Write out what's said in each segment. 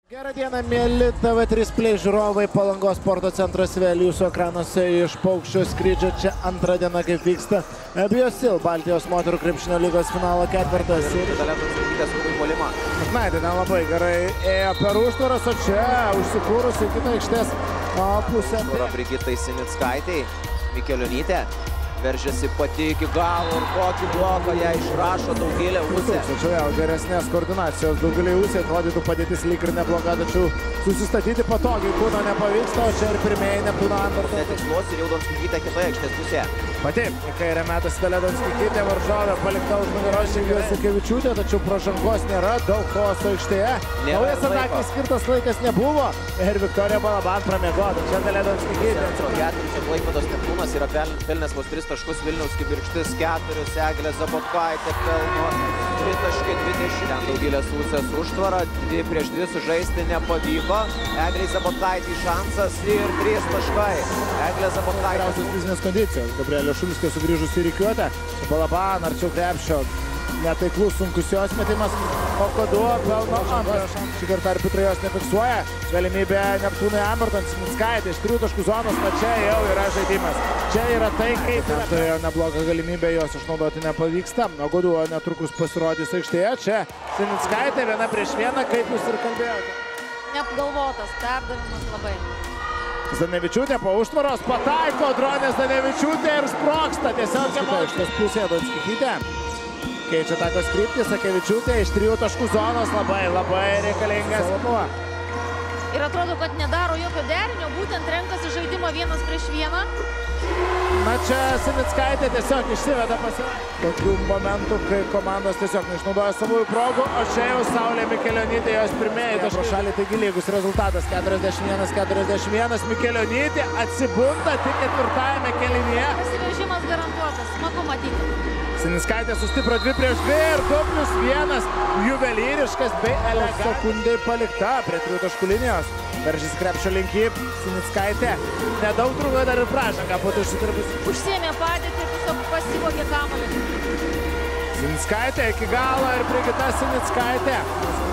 Gerą dieną, mėly TV3 Play žiūrovai, Palangos sporto centras vėl jūsų ekranuose iš Paukščio skrydžio. Čia antra diena, kaip vyksta Biosil Baltijos moterų krepšinio lygos finalo ketvirtas. Na, ten labai gerai ėjo per užtvaras, o čia užsikūrus į kitą aikštės pusę. Brigitai Sinickaitei, Mikelionytė veržiasi pati iki galo ir kokį bloką ją išrašo Daugilė Ūsė. Tačiau vėl geresnės koordinacijos Daugilė Ūsė, atrodytų padėtis lyg ir nebloga, tačiau susistatyti patogiai kūno nepavyksta, o čia ir pirmieji Neptūno Amberto. Netikslos ir jau Donskykytė kitoje aikštės pusėje. Pati, į kairę metasi Dalia Donskykytė, varžovė palikta už nugaros Žygis Sakevičiūtė, tačiau pražangos nėra, daug chaoso aikštėje. Naujas atakai skirtas laikas nebuvo ir Viktorija Balaban pramėgo, čia Dalia Donskykytė. Klaipėdos Neptūnas yra pelnęs vos 3 taškus, Vilniaus Kibirkštis 4, Eglė Zabotkaitė pelno 3.20. Ten Daugilės Ūsės užtvara, 2 prieš 2 sužaisti nepavyko. Eglė Zabotkaitė šansas ir 3 taškai. Eglė Zabotkaitė. Fizinės kondicijos. Gabrielė Šulskė sugrįžus į rikiuotę. Balaban arčiau krepšio. Netaiklus sunkus jos metimas, o Koduo pelno antrą. Šį kartą arbitrai jos nefiksuoja. Galimybė Neptūnui Ambertant, Sinickaitė iš 3 taškų zonos, na čia jau yra žaidimas. Čia yra tai, kaip turėjo neblogą galimybę, jos išnaudoti nepavyksta. O Koduo netrukus pasirodys aikštėje. Čia Sinickaitė 1 prieš 1, kaip jūs ir kalbėjote. Neapgalvotas perdavimas labai. Zdanevičiūtė po užtvaros pataiko, Dronė Zdanevičiūtė ir sprogsta. Tiesiog aikštės pusėje Donskykytė. Keičia takos kryptį, Sakevičiūtė iš 3 taškų zonos, labai reikalingas. Ir atrodo, kad nedaro jokio derinio, būtent renkasi žaidimą 1 prieš 1. Na čia Sinickaitė tiesiog išsiveda tokių momentų, kai komandos tiesiog neišnaudoja savųjų progų, o čia jau Saulė Mikelionytė jos pirmieji taškai. Pro šalį taigi lygus rezultatas 41-41. Mikelionytė atsibunda tik 4-ajame kėlinyje. Pasivežimas garantuotas, smagu matyti. Sinickaitė sustipro 2 prieš 2 ir 2+1, juvelyriškas bei elegantiškas. Sekundai palikta prie 3 taškų linijos. Veržys krepšio linki, Sinickaitė. Nedaug trūko dar ir pražanga, po to išsitirpus. Užsiėmė padėtį ir tiesiog pasivogė kamuolį. Sinickaitė iki galo ir Brigita Sinickaitė.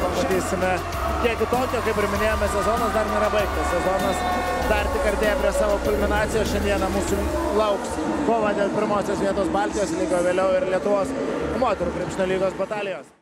Matysime kiek kitokio, kaip ir minėjome, sezonas dar nėra baigtas. Sezonas dar tik artėja prie savo kulminacijos. Šiandieną mūsų lauks kova dėl pirmosios vietos Baltijos lygoje, vėliau ir Lietuvos moterų krepšinio lygos batalijos.